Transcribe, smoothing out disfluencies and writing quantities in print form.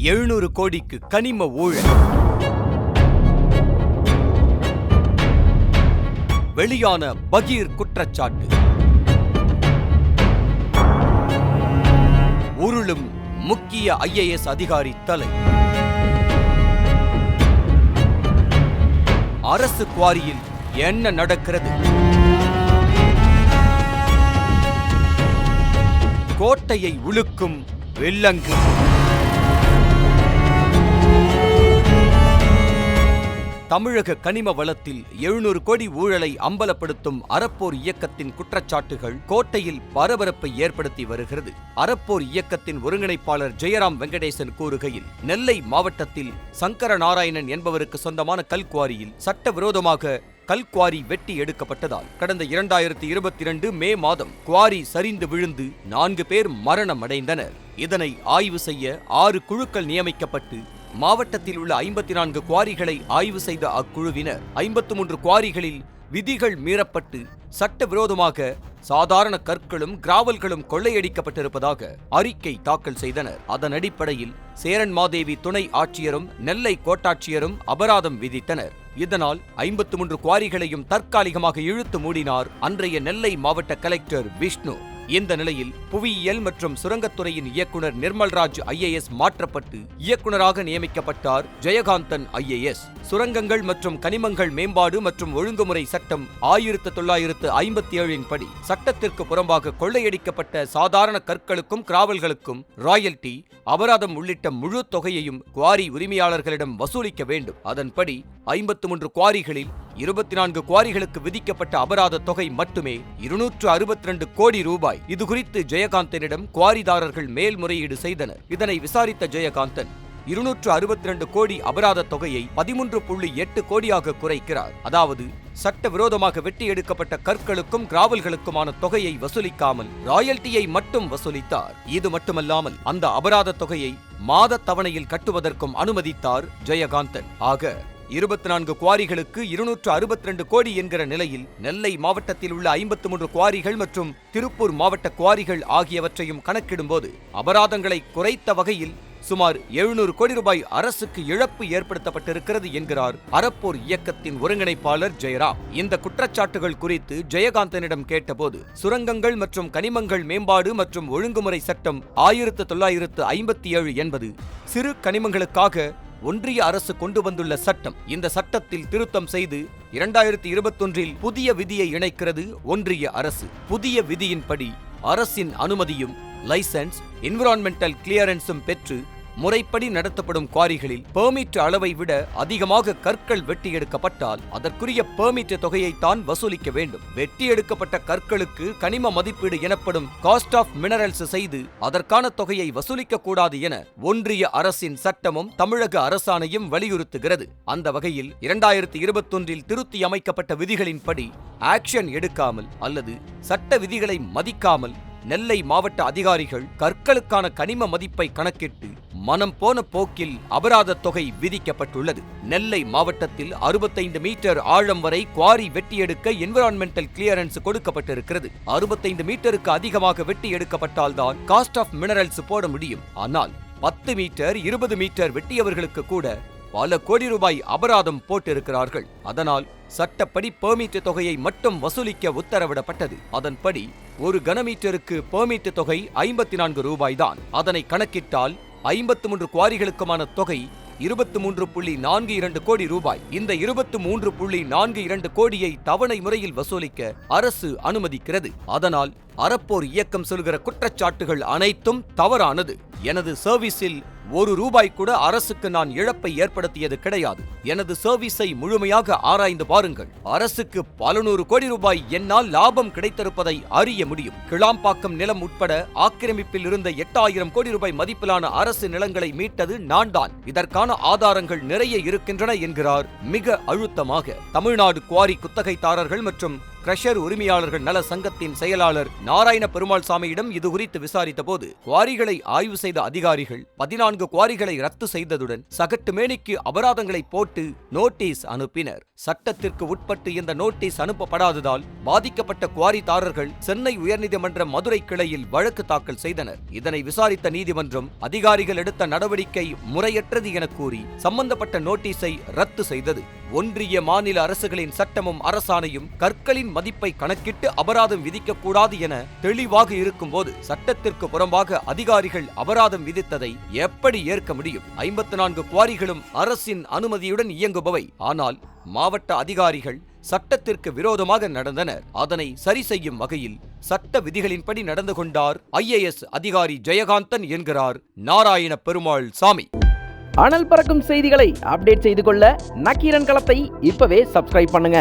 700 கோடிக்கு கனிம ஊழல். வெளியான பகீர் குற்றச்சாட்டு. உருளும் முக்கிய IAS அதிகாரி தலை. அரசு குவாரியில் என்ன நடக்கிறது? கோட்டையை உலுக்கும் வில்லங்கு. தமிழக கனிம வளத்தில் 700 கோடி ஊழலை அம்பலப்படுத்தும் அறப்போர் இயக்கத்தின் குற்றச்சாட்டுகள் கோட்டையில் பரபரப்பை ஏற்படுத்தி வருகிறது. அறப்போர் இயக்கத்தின் ஒருங்கிணைப்பாளர் ஜெயராம் வெங்கடேசன் கூறுகையில், நெல்லை மாவட்டத்தில் சங்கர நாராயணன் என்பவருக்கு சொந்தமான கல்குவாரியில் சட்டவிரோதமாக கல்குவாரி வெட்டி எடுக்கப்பட்டதால் கடந்த 2022 மே மாதம் குவாரி சரிந்து விழுந்து 4 பேர் மரணம் அடைந்தனர். இதனை ஆய்வு செய்ய 6 குழுக்கள் நியமிக்கப்பட்டு மாவட்டத்தில் உள்ள 54 குவாரிகளை ஆய்வு செய்த அக்குழுவினர் 53 குவாரிகளில் விதிகள் மீறப்பட்டு சட்டவிரோதமாக சாதாரண கற்களும் கிராவல்களும் கொள்ளையடிக்கப்பட்டிருப்பதாக அறிக்கை தாக்கல் செய்தனர். அதன் அடிப்படையில் சேரன்மாதேவி துணை ஆட்சியரும் நெல்லை கோட்டாட்சியரும் அபராதம் விதித்தனர். இதனால் 53 குவாரிகளையும் தற்காலிகமாக இழுத்து மூடினார் அன்றைய நெல்லை மாவட்ட கலெக்டர் விஷ்ணு. இந்த நிலையில் புவியியல் மற்றும் சுரங்கத்துறையின் இயக்குனர் நிர்மல்ராஜ் IAS மாற்றப்பட்டு இயக்குனராக நியமிக்கப்பட்டார் ஜெயகாந்தன் IAS. சுரங்கங்கள் மற்றும் கனிமங்கள் மேம்பாடு மற்றும் ஒழுங்குமுறை சட்டம் 1957 படி சட்டத்திற்கு புறம்பாக கொள்ளையடிக்கப்பட்ட சாதாரண கற்களுக்கும் கிராவல்களுக்கும் ராயல்டி, அபராதம் உள்ளிட்ட முழு தொகையையும் குவாரி உரிமையாளர்களிடம் வசூலிக்க வேண்டும். அதன்படி 53 குவாரிகளில் 24 குவாரிகளுக்கு விதிக்கப்பட்ட அபராத தொகை மட்டுமே 262 கோடி ரூபாய். இதுகுறித்து ஜெயகாந்தனிடம் குவாரிதாரர்கள் மேல்முறையீடு செய்தனர். இதனை விசாரித்த ஜெயகாந்தன் 262 கோடி அபராத தொகையை 13.8 கோடியாக குறைக்கிறார். அதாவது சட்டவிரோதமாக வெட்டி எடுக்கப்பட்ட கற்களுக்கும் கிராவல்களுக்குமான தொகையை வசூலிக்காமல் ராயல்டியை மட்டும் வசூலித்தார். இது மட்டுமல்லாமல் அந்த அபராத தொகையை மாத தவணையில் கட்டுவதற்கும் அனுமதித்தார் ஜெயகாந்தன். ஆக 24 குவாரிகளுக்கு 262 கோடி என்கிற நிலையில் நெல்லை மாவட்டத்தில் உள்ள 53 குவாரிகள் மற்றும் திருப்பூர் மாவட்ட குவாரிகள் ஆகியவற்றையும் கணக்கிடும்போது அபராதங்களை குறைத்த வகையில் சுமார் 700 கோடி ரூபாய் அரசுக்கு இழப்பு ஏற்படுத்தப்பட்டிருக்கிறது என்கிறார் அறப்போர் இயக்கத்தின் ஒருங்கிணைப்பாளர் ஜெயராம். இந்த குற்றச்சாட்டுகள் குறித்து ஜெயகாந்தனிடம் கேட்டபோது, சுரங்கங்கள் மற்றும் கனிமங்கள் மேம்பாடு மற்றும் ஒழுங்குமுறை சட்டம் 1957 என்பது சிறு கனிமங்களுக்காக ஒன்றிய அரசு கொண்டு வந்துள்ள சட்டம். இந்த சட்டத்தில் திருத்தம் செய்து 2021 புதிய விதியை இணைக்கிறது ஒன்றிய அரசு. புதிய விதியின்படி அரசின் அனுமதியும் லைசன்ஸ், என்விரான்மெண்டல் கிளியரன்ஸும் பெற்று முறைப்படி நடத்தப்படும் குவாரிகளில் பெர்மிட் அளவை விட அதிகமாக கற்கள் வெட்டி எடுக்கப்பட்டால் அதற்குரிய பெர்மிட் தொகையைத்தான் வசூலிக்க வேண்டும். வெட்டி எடுக்கப்பட்ட கற்களுக்கு கனிம மதிப்பீடு எனப்படும் காஸ்ட் ஆஃப் மினரல்ஸ் செய்து அதற்கான தொகையை வசூலிக்க கூடாது என ஒன்றிய அரசின் சட்டமும் தமிழக அரசாணையும் வலியுறுத்துகிறது. அந்த வகையில் 2021 திருத்தி அமைக்கப்பட்ட விதிகளின்படி ஆக்ஷன் எடுக்காமல் அல்லது சட்ட விதிகளை மதிக்காமல் நெல்லை மாவட்ட அதிகாரிகள் கற்களுக்கான கனிம மதிப்பை கணக்கிட்டு மனம் போன போக்கில் அபராத தொகை விதிக்கப்பட்டுள்ளது. நெல்லை மாவட்டத்தில் 65 மீட்டர் ஆழம் வரை குவாரி வெட்டி எடுக்க என்விரான்மெண்டல் கிளியரன்ஸ் கொடுக்கப்பட்டிருக்கிறது. 65 மீட்டருக்கு அதிகமாக வெட்டி எடுக்கப்பட்டால்தான் காஸ்ட் ஆஃப் மினரல்ஸ் போட முடியும். ஆனால் 10 மீட்டர் 20 மீட்டர் வெட்டியவர்களுக்கு கூட பல கோடி ரூபாய் அபராதம் போட்டிருக்கிறார்கள். அதனால் சட்டப்படி பெர்மிட் தொகையை மட்டும் வசூலிக்க உத்தரவிடப்பட்டது. அதன்படி ஒரு கனமீட்டருக்கு பெர்மிட் தொகை 54 ரூபாய் தான். அதனை கணக்கிட்டால் 53 குவாரிகளுக்குமான தொகை 23.42 கோடி ரூபாய். இந்த 23.42 கோடியை தவணை முறையில் வசூலிக்க அரசு அனுமதிக்கிறது. அதனால் அறப்போர் இயக்கம் சொல்கிற குற்றச்சாட்டுகள் அனைத்தும் தவறானது. எனது சர்வீஸில் 1 ரூபாய் கூட அரசுக்கு நான் இழப்பை ஏற்படுத்தியது கிடையாது. எனது சர்வீஸை முழுமையாக ஆராய்ந்து பாருங்கள். அரசுக்கு பல நூறு கோடி ரூபாய் என்னால் லாபம் கிடைத்திருப்பதை அறிய முடியும். கிளாம்பாக்கம் நிலம் உட்பட ஆக்கிரமிப்பில் இருந்த 8000 கோடி ரூபாய் மதிப்பிலான அரசு நிலங்களை மீட்டது நான் தான். இதற்கான ஆதாரங்கள் நிறைய இருக்கின்றன என்கிறார் மிக அழுத்தமாக. தமிழ்நாடு குவாரி குத்தகைதாரர்கள் மற்றும் கிரஷர் உரிமையாளர்கள் நல சங்கத்தின் செயலாளர் நாராயண பெருமாள் சாமியிடம் இது குறித்து விசாரித்த போது குவாரிகளை ஆய்வு செய்த அதிகாரிகள் 14 குவாரிகளை ரத்து செய்ததுடன் சகட்டு மேனிக்கு அபராதங்களை போட்டு நோட்டீஸ் அனுப்பினர். சட்டத்திற்கு உட்பட்டு இந்த நோட்டீஸ் அனுப்பப்படாததால் பாதிக்கப்பட்ட குவாரிதாரர்கள் சென்னை உயர்நீதிமன்ற மதுரை கிளையில் வழக்கு தாக்கல் செய்தனர். இதனை விசாரித்த நீதிமன்றம் அதிகாரிகள் எடுத்த நடவடிக்கை முறையற்றது என கூறி சம்பந்தப்பட்ட நோட்டீஸை ரத்து செய்தது. ஒன்றிய மாநில அரசுகளின் சட்டமும் அரசாணையும் கற்களின் மதிப்பை கணக்கிட்டு அபராதம் விதிக்கக்கூடாது என தெளிவாக இருக்கும்போது சட்டத்திற்கு புறம்பாக அதிகாரிகள் அபராதம் விதித்ததை எப்படி ஏற்க முடியும்? 54 குவாரிகளும் அரசின் அனுமதியுடன் இயங்குபவை. ஆனால் மாவட்ட அதிகாரிகள் சட்டத்திற்கு விரோதமாக நடந்தனர். அதனை சரி செய்யும் வகையில் சட்ட விதிகளின்படி நடந்து கொண்டார் IAS அதிகாரி ஜெயகாந்தன் என்கிறார் நாராயண பெருமாள் சாமி. அனல் பறக்கும் செய்திகளை அப்டேட் செய்து கொள்ள நக்கீரன் களத்தை இப்பவே சப்ஸ்கிரைப் பண்ணுங்க.